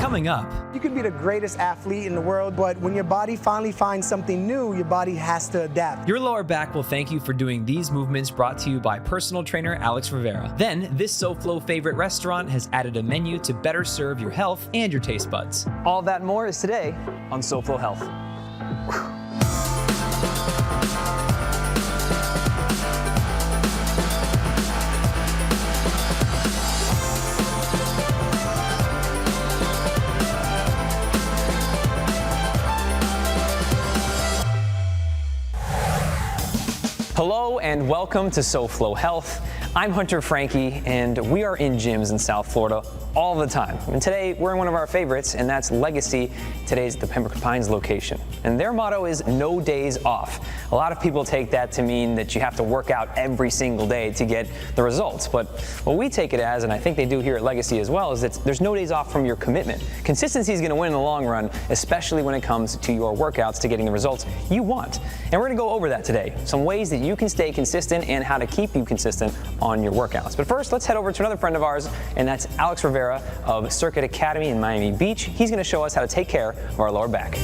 Coming up, You could be the greatest athlete in the world, but when your body finally finds something new, your body has to adapt. your lower back will thank you for doing these movements, brought to you by personal trainer Alex Rivera. Then, this SoFlo favorite restaurant has added a menu to better serve your health and your taste buds. All that and more is today on SoFlo Health. Hello and welcome to SoFlo Health. I'm Hunter Franke, and we are in gyms in South Florida all the time. And today we're in one of our favorites, and that's Legacy. Today's the Pembroke Pines location. And their motto is no days off. A lot of people take that to mean that you have to work out every single day to get the results. But what we take it as, and I think they do here at Legacy as well, is that there's no days off from your commitment. Consistency is going to win in the long run, especially when it comes to your workouts, to getting the results you want. And we're going to go over that today. Some ways that you can stay consistent and how to keep you consistent on your workouts. But first, let's head over to another friend of ours, and that's Alex Rivera of Circuit Academy in Miami Beach. He's going to show us how to take care of our lower back.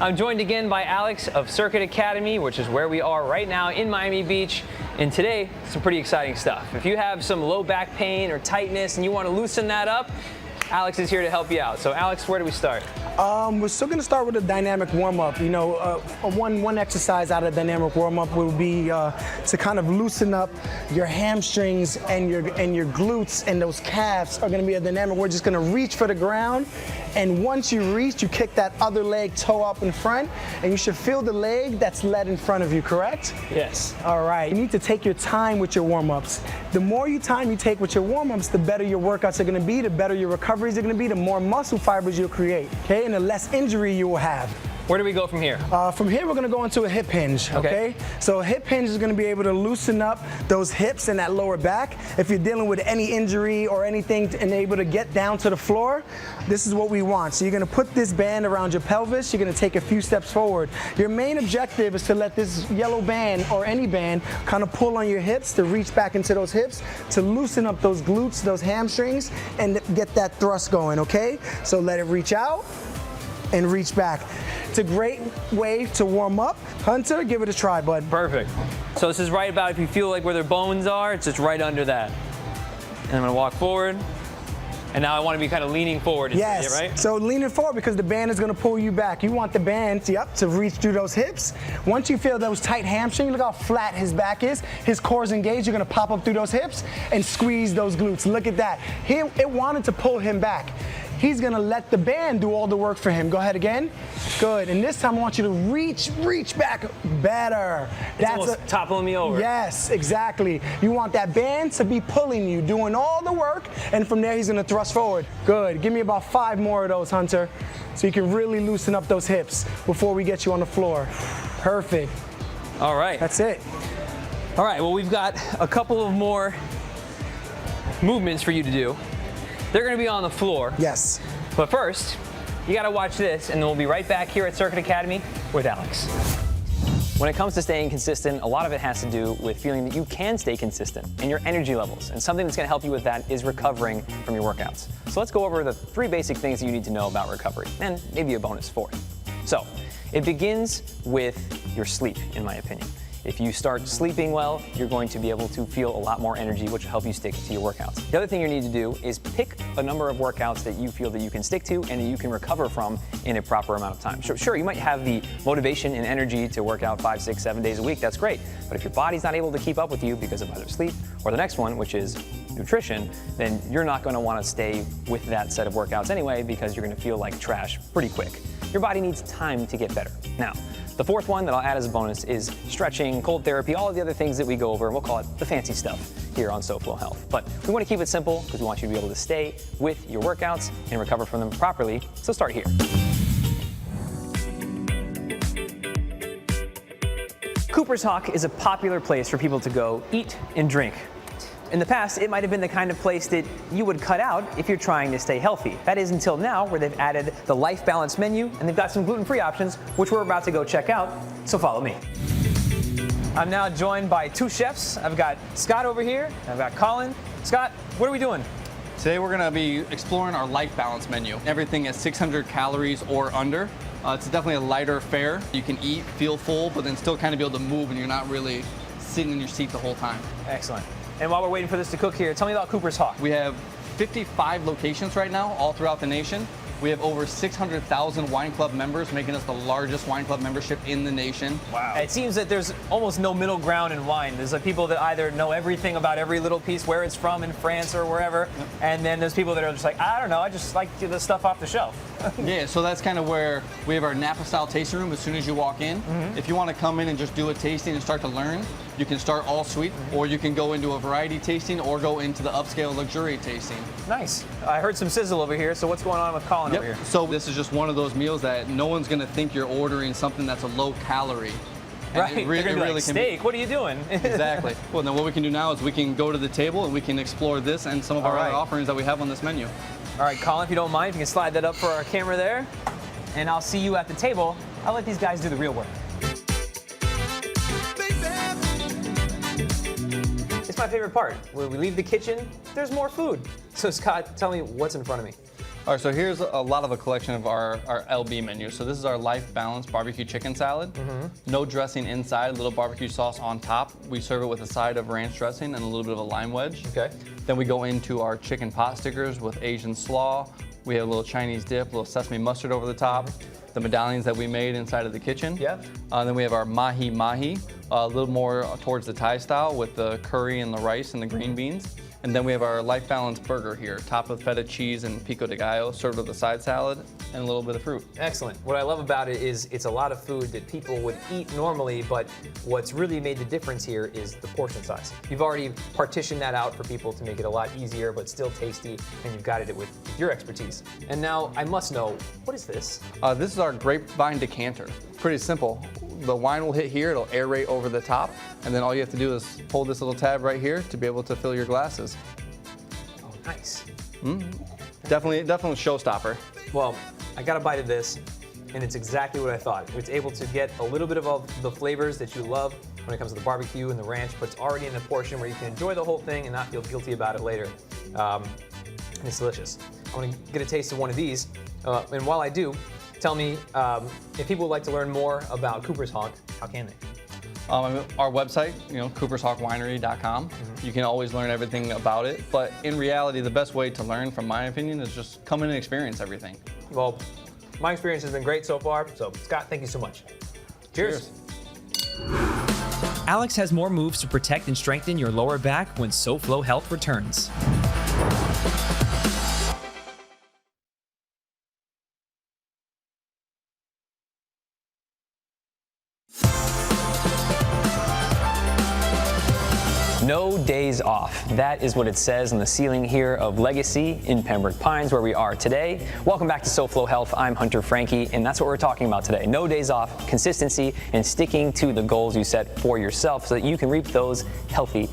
I'm joined again by Alex of Circuit Academy, which is where we are right now in Miami Beach. And today, some pretty exciting stuff. If you have some low back pain or tightness and you want to loosen that up, Alex is here to help you out. So Alex, where do we start? We're still going to start with a dynamic warm-up. You know, one exercise out of dynamic warm-up would be to kind of loosen up your hamstrings and your glutes, and those calves are going to be a dynamic. We're just going to reach for the ground, and once you reach, you kick that other leg toe up in front, and you should feel the leg that's led in front of you, correct? Yes. All right. You need to take your time with your warm-ups. The more time you take with your warm-ups, the better your workouts are going to be, the better your recoveries are going to be, the more muscle fibers you'll create, okay? And the less injury you will have. Where do we go from here? From here, we're going to go into a hip hinge, okay? So a hip hinge is going to be able to loosen up those hips and that lower back. If you're dealing with any injury or anything and able to get down to the floor, this is what we want. So you're going to put this band around your pelvis. You're going to take a few steps forward. Your main objective is to let this yellow band or any band kind of pull on your hips, to reach back into those hips, to loosen up those glutes, those hamstrings, and get that thrust going, okay? So let it reach out and reach back. It's a great way to warm up. Hunter, give it a try, bud. Perfect. So this is right about, if you feel like where their bones are, it's just right under that. And I'm gonna walk forward. And now I want to be kind of leaning forward. Yes, right? So leaning forward because the band is going to pull you back. You want the band, to reach through those hips. Once you feel those tight hamstrings, look how flat his back is. His core is engaged. You're going to pop up through those hips and squeeze those glutes. Look at that. It wanted to pull him back. He's going to let the band do all the work for him. Go ahead again. Good. And this time I want you to reach back better. It's almost toppling me over. Yes, exactly. You want that band to be pulling you, doing all the work, and from there he's going to thrust forward. Good. Give me about 5 more of those, Hunter, so you can really loosen up those hips before we get you on the floor. Perfect. All right. That's it. All right, well, we've got a couple of more movements for you to do. They're going to be on the floor. Yes. But first, you got to watch this, and then we'll be right back here at Circuit Academy with Alex. When it comes to staying consistent, a lot of it has to do with feeling that you can stay consistent and your energy levels. And something that's going to help you with that is recovering from your workouts. So let's go over the 3 basic things that you need to know about recovery, and maybe a bonus 4th. So it begins with your sleep, in my opinion. If you start sleeping well, you're going to be able to feel a lot more energy, which will help you stick to your workouts. The other thing you need to do is pick a number of workouts that you feel that you can stick to and that you can recover from in a proper amount of time. Sure, you might have the motivation and energy to work out 5, 6, 7 days a week. That's great. But if your body's not able to keep up with you because of either sleep or the next one, which is nutrition, then you're not going to want to stay with that set of workouts anyway, because you're going to feel like trash pretty quick. Your body needs time to get better. Now, the 4th one that I'll add as a bonus is stretching, cold therapy, all of the other things that we go over, and we'll call it the fancy stuff here on SoFlo Health. But we want to keep it simple because we want you to be able to stay with your workouts and recover from them properly. So start here. Cooper's Hawk is a popular place for people to go eat and drink. In the past, it might have been the kind of place that you would cut out if you're trying to stay healthy. That is until now, where they've added the Life Balance menu, and they've got some gluten-free options, which we're about to go check out, so follow me. I'm now joined by two chefs. I've got Scott over here, and I've got Colin. Scott, what are we doing? Today we're going to be exploring our Life Balance menu. Everything at 600 calories or under. It's definitely a lighter fare. You can eat, feel full, but then still kind of be able to move and you're not really sitting in your seat the whole time. Excellent. And while we're waiting for this to cook here, tell me about Cooper's Hawk. We have 55 locations right now, all throughout the nation. We have over 600,000 wine club members, making us the largest wine club membership in the nation. Wow. It seems that there's almost no middle ground in wine. There's like people that either know everything about every little piece, where it's from in France or wherever, and then there's people that are just like, I don't know, I just like the stuff off the shelf. Yeah, so that's kind of where we have our Napa-style tasting room as soon as you walk in. If you want to come in and just do a tasting and start to learn, you can start all sweet, or you can go into a variety tasting or go into the upscale luxury tasting. Nice. I heard some sizzle over here, so what's going on with Colin over here? So this is just one of those meals that no one's going to think you're ordering something that's a low calorie. And Right, they're gonna be like, steak, what are you doing? Exactly. Well, then what we can do now is we can go to the table and we can explore this and some of our other offerings that we have on this menu. All right, Colin, if you don't mind, if you can slide that up for our camera there, and I'll see you at the table. I'll let these guys do the real work. It's my favorite part. When we leave the kitchen, there's more food. So Scott, tell me what's in front of me. All right, so here's a lot of a collection of our LB menu. So this is our Life Balance barbecue chicken salad. No dressing inside, a little barbecue sauce on top. We serve it with a side of ranch dressing and a little bit of a lime wedge. Okay. Then we go into our chicken pot stickers with Asian slaw. We have a little Chinese dip, a little sesame mustard over the top. The medallions that we made inside of the kitchen. Yeah. Then we have our mahi mahi, a little more towards the Thai style with the curry and the rice and the green beans. And then we have our Life Balance burger here, topped with feta cheese and pico de gallo, served with a side salad and a little bit of fruit. Excellent. What I love about it is it's a lot of food that people would eat normally, but what's really made the difference here is the portion size. You've already partitioned that out for people to make it a lot easier, but still tasty, and you've guided it with your expertise. And now I must know, what is this? This is our grapevine decanter. Pretty simple. The wine will hit here, it'll aerate over the top, and then all you have to do is hold this little tab right here to be able to fill your glasses. Oh, nice. Definitely a showstopper. Well, I got a bite of this, and it's exactly what I thought. It's able to get a little bit of the flavors that you love when it comes to the barbecue and the ranch, but it's already in a portion where you can enjoy the whole thing and not feel guilty about it later. And it's delicious. I want to get a taste of one of these, and while I do, tell me, if people would like to learn more about Cooper's Hawk, how can they? Our website, coopershawkwinery.com. You can always learn everything about it, but in reality, the best way to learn, from my opinion, is just come in and experience everything. Well, my experience has been great so far, so Scott, thank you so much. Cheers. Alex has more moves to protect and strengthen your lower back when SoFlo Health returns. No days off. That is what it says on the ceiling here of Legacy in Pembroke Pines, where we are today. Welcome back to SoFlo Health. I'm Hunter Franke, and that's what we're talking about today. No days off, consistency, and sticking to the goals you set for yourself so that you can reap those healthy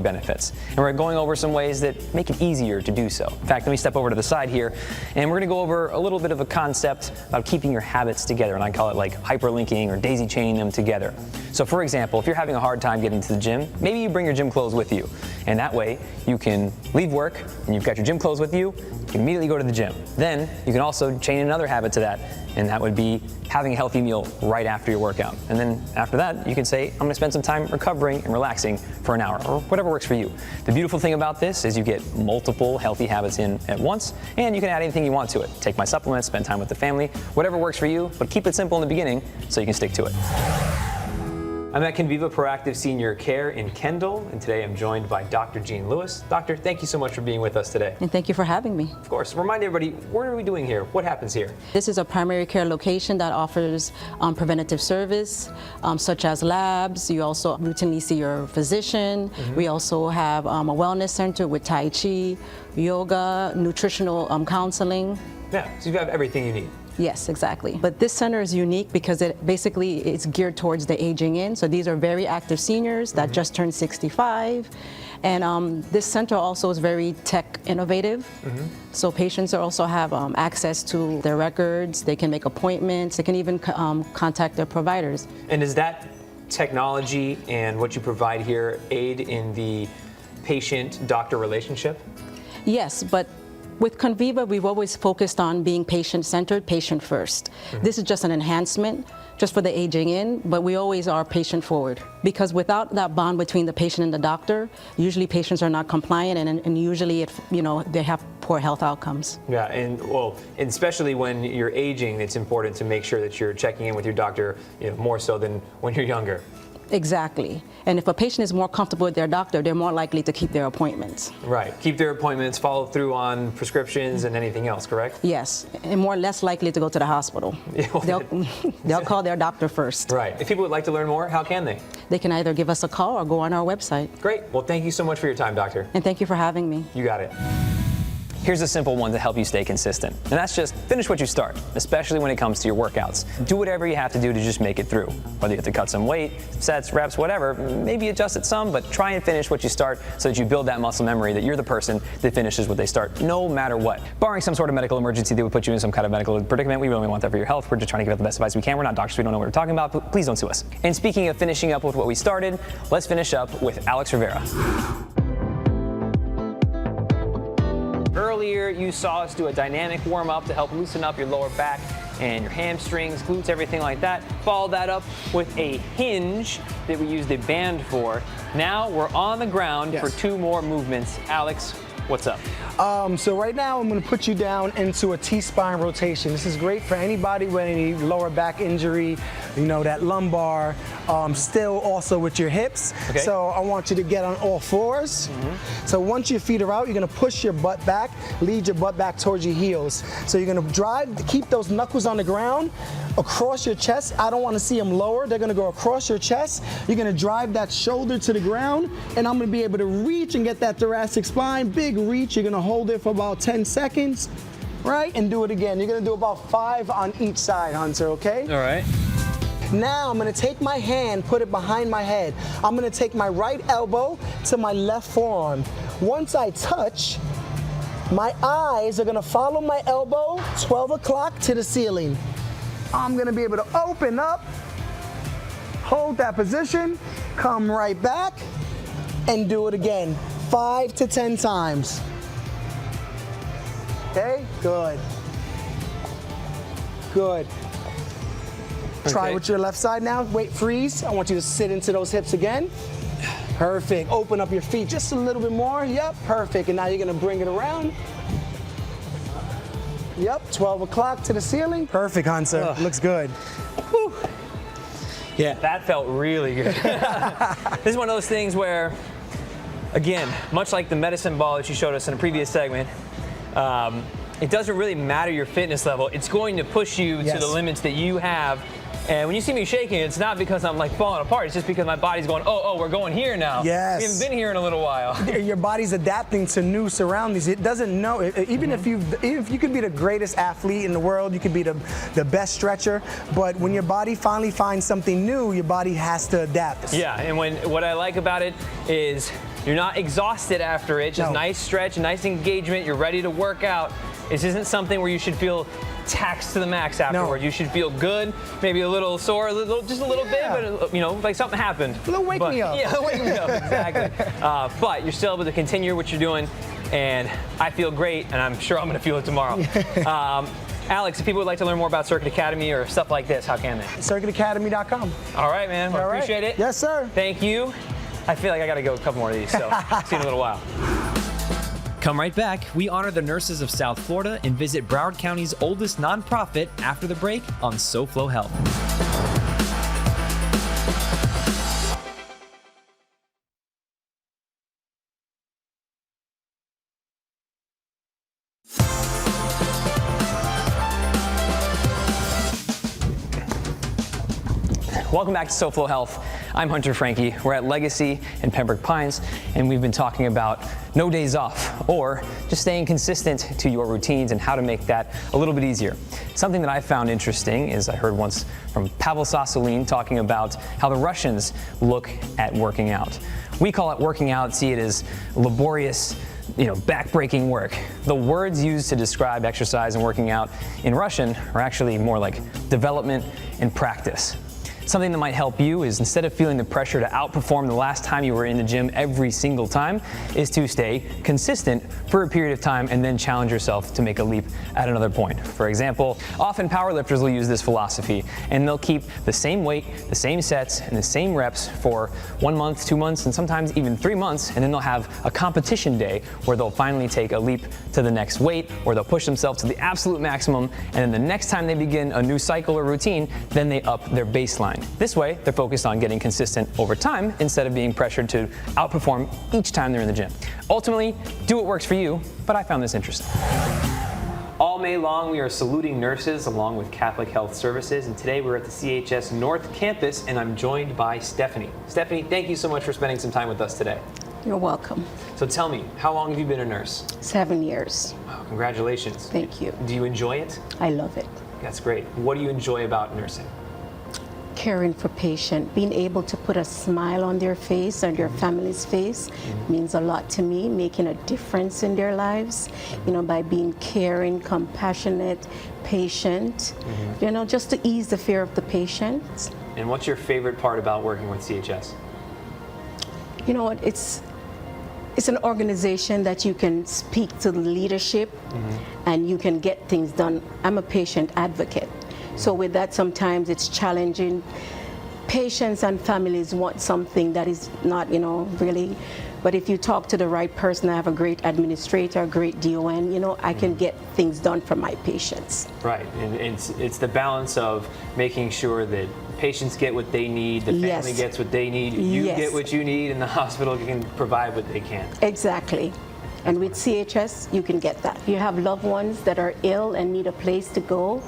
benefits. And we're going over some ways that make it easier to do so. In fact, let me step over to the side here, and we're gonna go over a little bit of a concept about keeping your habits together, and I call it like hyperlinking or daisy chaining them together. So for example, if you're having a hard time getting to the gym, maybe you bring your gym clothes with you. And that way you can leave work and you've got your gym clothes with you, you can immediately go to the gym. Then you can also chain another habit to that, and that would be having a healthy meal right after your workout. And then after that, you can say, I'm gonna spend some time recovering and relaxing for an hour, or whatever works for you. The beautiful thing about this is you get multiple healthy habits in at once, and you can add anything you want to it. Take my supplements, spend time with the family, whatever works for you, but keep it simple in the beginning so you can stick to it. I'm at Conviva Proactive Senior Care in Kendall, and today I'm joined by Dr. Jean Lewis. Doctor, thank you so much for being with us today. And thank you for having me. Of course. Remind everybody, what are we doing here? What happens here? This is a primary care location that offers preventative service, such as labs. You also routinely see your physician. We also have a wellness center with Tai Chi, yoga, nutritional counseling. Yeah, so you have everything you need. Yes, exactly. But this center is unique because it's geared towards the aging in. So these are very active seniors that just turned 65. And this center also is very tech innovative. So patients also have access to their records. They can make appointments. They can even contact their providers. And is that technology and what you provide here aid in the patient-doctor relationship? Yes, but with Conviva, we've always focused on being patient-centered, patient first. This is just an enhancement, just for the aging in, but we always are patient-forward. Because without that bond between the patient and the doctor, usually patients are not compliant, and usually, they have poor health outcomes. Yeah, and especially when you're aging, it's important to make sure that you're checking in with your doctor, more so than when you're younger. Exactly. And if a patient is more comfortable with their doctor, they're more likely to keep their appointments. Right. Keep their appointments, follow through on prescriptions and anything else, correct? Yes, and less likely to go to the hospital. They'll call their doctor first. Right. If people would like to learn more, how can they? They can either give us a call or go on our website. Great. Well, thank you so much for your time, doctor. And thank you for having me. You got it. Here's a simple one to help you stay consistent, and that's just finish what you start, especially when it comes to your workouts. Do whatever you have to do to just make it through. Whether you have to cut some weight, sets, reps, whatever, maybe adjust it some, but try and finish what you start so that you build that muscle memory that you're the person that finishes what they start, no matter what. Barring some sort of medical emergency that would put you in some kind of medical predicament, we really want that for your health. We're just trying to give out the best advice we can. We're not doctors, we don't know what we're talking about, but please don't sue us. And speaking of finishing up with what we started, let's finish up with Alex Rivera. Earlier, you saw us do a dynamic warm-up to help loosen up your lower back and your hamstrings, glutes, everything like that. Follow that up with a hinge that we used a band for. Now we're on the ground for 2 more movements. Alex, what's up? So right now I'm going to put you down into a T-spine rotation. This is great for anybody with any lower back injury, that lumbar, still also with your hips. Okay. So I want you to get on all fours. So once your feet are out, you're going to push your butt back, lead your butt back towards your heels. So you're going to drive, keep those knuckles on the ground, across your chest. I don't want to see them lower. They're going to go across your chest. You're going to drive that shoulder to the ground, and I'm going to be able to reach and get that thoracic spine, big reach. You're going to hold it for about 10 seconds, right? And do it again. You're going to do about 5 on each side, Hunter, okay? All right. Now I'm going to take my hand, put it behind my head. I'm going to take my right elbow to my left forearm. Once I touch, my eyes are going to follow my elbow 12 o'clock to the ceiling. I'm going to be able to open up, hold that position, come right back, and do it again 5 to 10 times. Okay, good. Good. Try with your left side now. Wait, freeze. I want you to sit into those hips again. Perfect. Open up your feet just a little bit more. Yep, perfect. And now you're gonna bring it around. Yep, 12 o'clock to the ceiling. Perfect, Hunter. Looks good. Whew. Yeah, that felt really good. This is one of those things where, again, much like the medicine ball that you showed us in a previous segment, it doesn't really matter your fitness level. It's going to push you to the limits that you have. And when you see me shaking, it's not because I'm like falling apart. It's just because my body's going, oh, we're going here now. Yes. We haven't been here in a little while. Your body's adapting to new surroundings. It doesn't know. Even if you could be the greatest athlete in the world, you could be the best stretcher, but when your body finally finds something new, your body has to adapt. Yeah, and what I like about it is you're not exhausted after it. Just nice stretch, nice engagement. You're ready to work out. This isn't something where you should feel taxed to the max afterward. You should feel good, maybe a little sore, just a little bit, but like something happened. A little wake me up. Yeah, wake me up, exactly. But you're still able to continue what you're doing, and I feel great, and I'm sure I'm going to feel it tomorrow. Alex, if people would like to learn more about Circuit Academy or stuff like this, how can they? CircuitAcademy.com. All right, man. Well, appreciate it. Yes, sir. Thank you. I feel like I got to go a couple more of these, so see you in a little while. Come right back. We honor the nurses of South Florida and visit Broward County's oldest nonprofit after the break on SoFlo Health. Welcome back to SoFlo Health. I'm Hunter Franke. We're at Legacy in Pembroke Pines, and we've been talking about no days off, or just staying consistent to your routines and how to make that a little bit easier. Something that I found interesting is I heard once from Pavel Sasulin talking about how the Russians look at working out. We call it working out, see it as laborious, back-breaking work. The words used to describe exercise and working out in Russian are actually more like development and practice. Something that might help you is, instead of feeling the pressure to outperform the last time you were in the gym every single time, is to stay consistent for a period of time and then challenge yourself to make a leap at another point. For example, often powerlifters will use this philosophy, and they'll keep the same weight, the same sets, and the same reps for 1 month, 2 months, and sometimes even 3 months, and then they'll have a competition day where they'll finally take a leap to the next weight, or they'll push themselves to the absolute maximum, and then the next time they begin a new cycle or routine, then they up their baseline. This way, they're focused on getting consistent over time instead of being pressured to outperform each time they're in the gym. Ultimately, do what works for you, but I found this interesting. All May long, we are saluting nurses along with Catholic Health Services, and today we're at the CHS North Campus, and I'm joined by Stephanie. Stephanie, thank you so much for spending some time with us today. You're welcome. So tell me, how long have you been a nurse? 7 years. Wow, congratulations. Thank you. Do you enjoy it? I love it. That's great. What do you enjoy about nursing? Caring for patient, being able to put a smile on their face and their family's face means a lot to me, making a difference in their lives, by being caring, compassionate, patient, just to ease the fear of the patient. And what's your favorite part about working with CHS? You know what, it's an organization that you can speak to the leadership and you can get things done. I'm a patient advocate. So with that, sometimes it's challenging. Patients and families want something that is not, really, but if you talk to the right person, I have a great administrator, a great DON, I can get things done for my patients. Right, and it's the balance of making sure that patients get what they need, the family gets what they need, you get what you need, and the hospital can provide what they can. Exactly. And with CHS, you can get that. You have loved ones that are ill and need a place to go.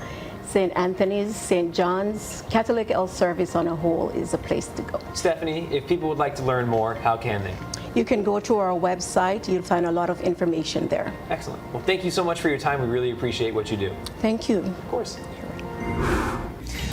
St. Anthony's, St. John's, Catholic Health Service on a whole is a place to go. Stephanie, if people would like to learn more, how can they? You can go to our website. You'll find a lot of information there. Excellent. Well, thank you so much for your time. We really appreciate what you do. Thank you. Of course.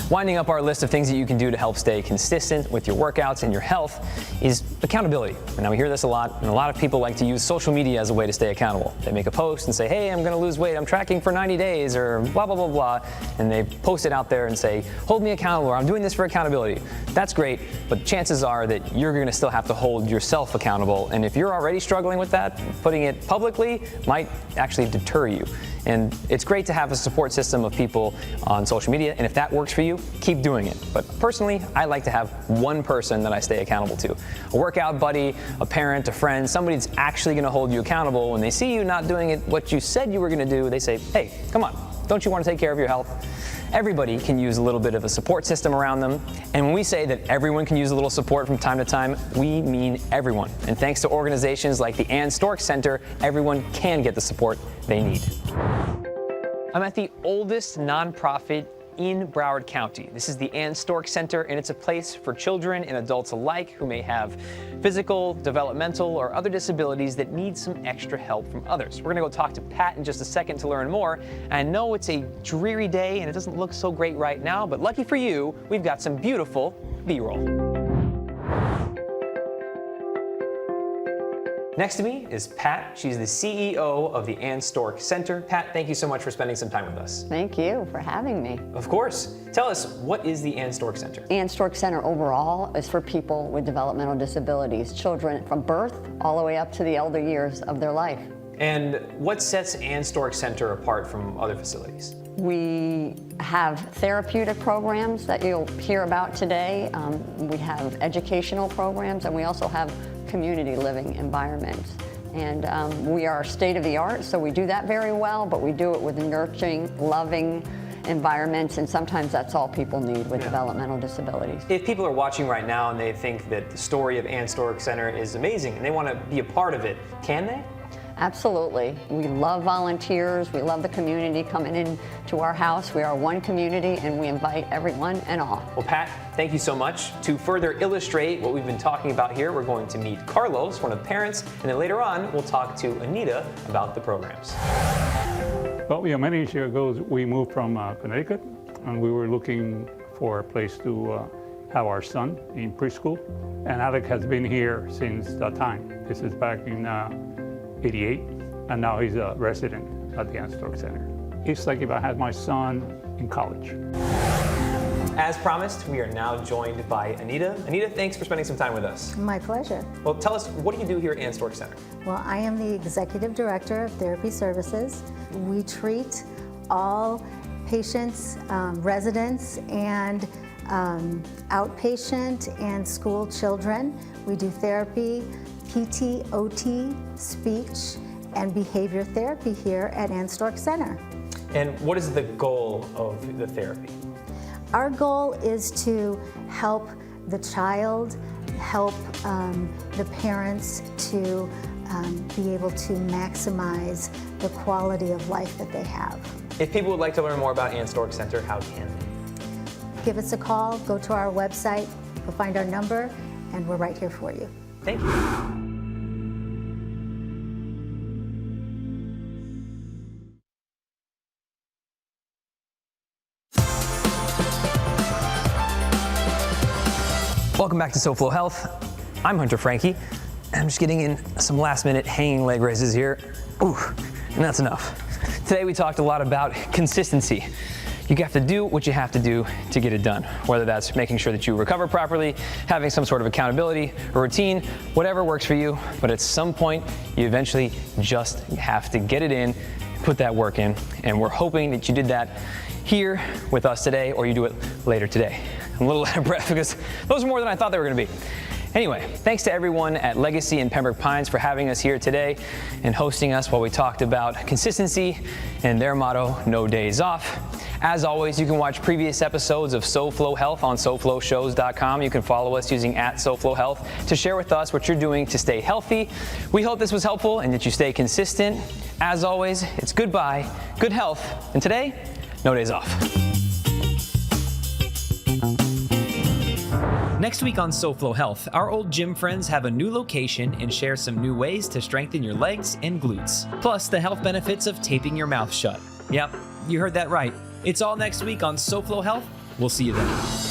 Winding up our list of things that you can do to help stay consistent with your workouts and your health is accountability. And now we hear this a lot, and a lot of people like to use social media as a way to stay accountable. They make a post and say, hey, I'm gonna lose weight, I'm tracking for 90 days, or blah, blah, blah, blah. And they post it out there and say, hold me accountable, or I'm doing this for accountability. That's great, but chances are that you're gonna still have to hold yourself accountable. And if you're already struggling with that, putting it publicly might actually deter you. And it's great to have a support system of people on social media, and if that works for you, keep doing it. But personally, I like to have one person that I stay accountable to. A workout buddy, a parent, a friend, somebody that's actually gonna hold you accountable. When they see you not doing it what you said you were gonna do, they say, hey, come on, don't you wanna take care of your health? Everybody can use a little bit of a support system around them. And when we say that everyone can use a little support from time to time, we mean everyone. And thanks to organizations like the Ann Stork Center, everyone can get the support they need. I'm at the oldest nonprofit in Broward County. This is the Ann Stork Center, and it's a place for children and adults alike who may have physical, developmental, or other disabilities that need some extra help from others. We're gonna go talk to Pat in just a second to learn more. And I know it's a dreary day and it doesn't look so great right now, but lucky for you, we've got some beautiful B-roll. Next to me is Pat. She's the CEO of the Ann Stork Center. Pat, thank you so much for spending some time with us. Thank you for having me. Of course. Tell us, what is the Ann Stork Center? Ann Stork Center overall is for people with developmental disabilities, children from birth all the way up to the elder years of their life. And what sets Ann Stork Center apart from other facilities? We have therapeutic programs that you'll hear about today. We have educational programs, and we also have community living environments. And we are state-of-the-art, so we do that very well, but we do it with nurturing, loving environments, and sometimes that's all people need with developmental disabilities. If people are watching right now and they think that the story of Ann Stork Center is amazing and they want to be a part of it, can they? Absolutely. We love volunteers. We love the community coming in to our house. We are one community, and we invite everyone and all. Well, Pat, thank you so much. To further illustrate what we've been talking about here, we're going to meet Carlos, one of the parents, and then later on, we'll talk to Anita about the programs. Well, many years ago, we moved from Connecticut, and we were looking for a place to have our son in preschool. And Alec has been here since that time. This is back in 88, and now he's a resident at the Ann Stork Center. It's like if I had my son in college. As promised, we are now joined by Anita. Anita, thanks for spending some time with us. My pleasure. Well, tell us, what do you do here at Ann Stork Center? Well, I am the Executive Director of Therapy Services. We treat all patients, residents, and outpatient and school children. We do therapy, PT, OT, speech, and behavior therapy here at Ann Stork Center. And what is the goal of the therapy? Our goal is to help the child, help the parents to be able to maximize the quality of life that they have. If people would like to learn more about Ann Stork Center, how can they? Give us a call, go to our website, you'll find our number, and we're right here for you. Thank you. Welcome back to SoFlo Health. I'm Hunter Franke. I'm just getting in some last-minute hanging leg raises here. Ooh, and that's enough. Today we talked a lot about consistency. You have to do what you have to do to get it done, whether that's making sure that you recover properly, having some sort of accountability, a routine, whatever works for you. But at some point, you eventually just have to get it in, put that work in, and we're hoping that you did that here with us today, or you do it later today. I'm a little out of breath because those are more than I thought they were going to be. Anyway, thanks to everyone at Legacy and Pembroke Pines for having us here today and hosting us while we talked about consistency and their motto, no days off. As always, you can watch previous episodes of SoFlo Health on SoFloShows.com. You can follow us using @SoFloHealth to share with us what you're doing to stay healthy. We hope this was helpful and that you stay consistent. As always, it's goodbye, good health, and today, no days off. Next week on SoFlo Health, our old gym friends have a new location and share some new ways to strengthen your legs and glutes. Plus, the health benefits of taping your mouth shut. Yep, you heard that right. It's all next week on SoFlo Health. We'll see you then.